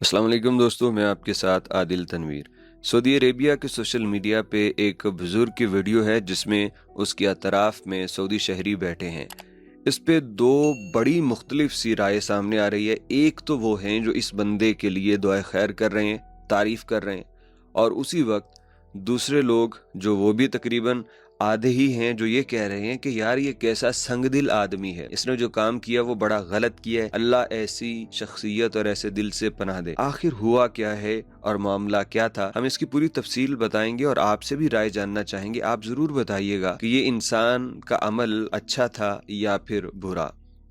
अस्सलाम वालेकुम दोस्तों, मैं आपके साथ आदिल तनवीर। सऊदी अरेबिया के सोशल मीडिया पे एक बुज़ुर्ग की वीडियो है जिसमें उसके अतराफ़ में सऊदी शहरी बैठे हैं। इस पे दो बड़ी मुख्तलिफ सी राय सामने आ रही है। एक तो वो हैं जो इस बंदे के लिए दुआए खैर कर रहे हैं, तारीफ़ कर रहे हैं, और उसी वक्त दूसरे लोग जो वो भी तकरीबन आधे ही हैं जो ये कह रहे हैं कि यार ये कैसा संगदिल आदमी है, इसने जो काम किया वो बड़ा गलत किया है, अल्लाह ऐसी शख्सियत और ऐसे दिल से पनाह दे। आखिर हुआ क्या है और मामला क्या था, हम इसकी पूरी तफसील बताएंगे और आपसे भी राय जानना चाहेंगे। आप जरूर बताइएगा कि ये इंसान का अमल अच्छा था या फिर बुरा।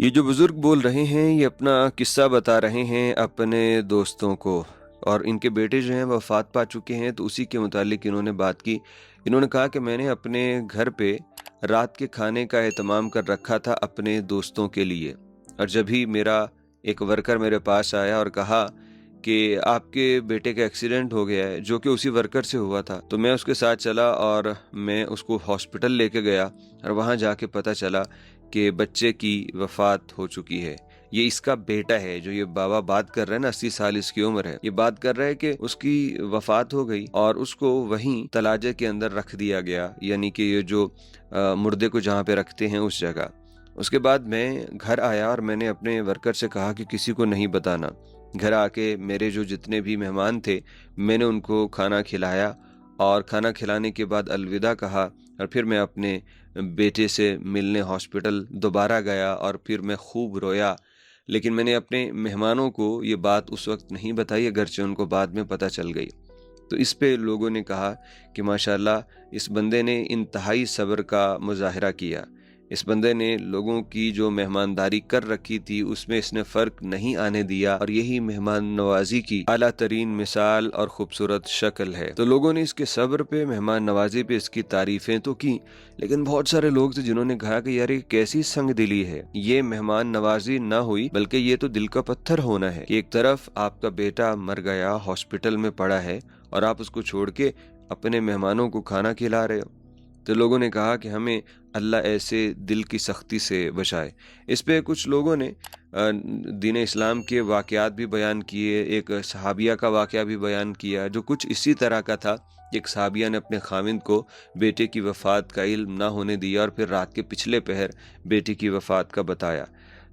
ये जो बुजुर्ग बोल रहे हैं ये अपना किस्सा बता रहे हैं अपने दोस्तों को, और इनके बेटे जो हैं वफात पा चुके हैं, तो उसी के मुतालिक इन्होंने बात की। इन्होंने कहा कि मैंने अपने घर पे रात के खाने का एहतमाम कर रखा था अपने दोस्तों के लिए, और जब ही मेरा एक वर्कर मेरे पास आया और कहा कि आपके बेटे का एक्सीडेंट हो गया है, जो कि उसी वर्कर से हुआ था, तो मैं उसके साथ चला और मैं उसको हॉस्पिटल लेके गया, और वहाँ जाके पता चला कि बच्चे की वफात हो चुकी है। ये इसका बेटा है जो ये बाबा बात कर रहे हैं ना, 80 साल इसकी उम्र है। ये बात कर रहा है कि उसकी वफात हो गई और उसको वहीं तलाजे के अंदर रख दिया गया, यानी कि ये जो मुर्दे को जहाँ पे रखते हैं उस जगह। उसके बाद मैं घर आया और मैंने अपने वर्कर से कहा कि किसी को नहीं बताना। घर आके मेरे जो जितने भी मेहमान थे मैंने उनको खाना खिलाया, और खाना खिलाने के बाद अलविदा कहा, और फिर मैं अपने बेटे से मिलने हॉस्पिटल दोबारा गया और फिर मैं खूब रोया। लेकिन मैंने अपने मेहमानों को ये बात उस वक्त नहीं बताई, अगरचे उनको बाद में पता चल गई। तो इस पे लोगों ने कहा कि माशाल्लाह इस बंदे ने इंतहाई सब्र का मुजाहिरा किया। इस बंदे ने लोगों की जो मेहमानदारी कर रखी थी उसमें इसने फ़र्क नहीं आने दिया, और यही मेहमान नवाजी की आला तरीन मिसाल और ख़ूबसूरत शक्ल है। तो लोगों ने इसके सब्र पे, मेहमान नवाजी पे इसकी तारीफ़ें तो की, लेकिन बहुत सारे लोग थे जिन्होंने कहा कि यार ये कैसी संग दिली है, ये मेहमान नवाजी ना हुई बल्कि ये तो दिल का पत्थर होना है कि एक तरफ आपका बेटा मर गया, हॉस्पिटल में पड़ा है, और आप उसको छोड़ के अपने मेहमानों को खाना खिला रहे हो। तो लोगों ने कहा कि हमें अल्लाह ऐसे दिल की सख्ती से बचाए। इस पे कुछ लोगों ने दीन इस्लाम के वाक़यात भी बयान किए। एक सहाबिया का वाक़या भी बयान किया जो कुछ इसी तरह का था। एक सहाबिया ने अपने खाविंद को बेटे की वफ़ात का इल्म ना होने दिया और फिर रात के पिछले पहर बेटे की वफ़ात का बताया।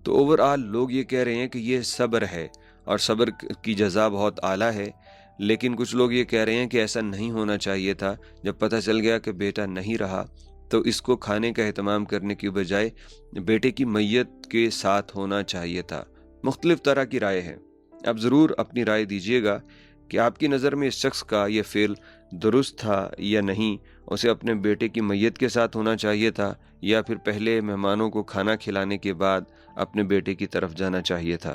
तो ओवरऑल लोग ये कह रहे हैं कि ये सब्र है और सब्र की जज़ा बहुत आला है। लेकिन कुछ लोग ये कह रहे हैं कि ऐसा नहीं होना चाहिए था। जब पता चल गया कि बेटा नहीं रहा तो इसको खाने का एहतमाम करने की बजाय बेटे की मैयत के साथ होना चाहिए था। मुख्तलिफ तरह की राय है। आप ज़रूर अपनी राय दीजिएगा कि आपकी नज़र में इस शख्स का ये फ़ेल दुरुस्त था या नहीं। उसे अपने बेटे की मैयत के साथ होना चाहिए था या फिर पहले मेहमानों को खाना खिलाने के बाद अपने बेटे की तरफ जाना चाहिए था।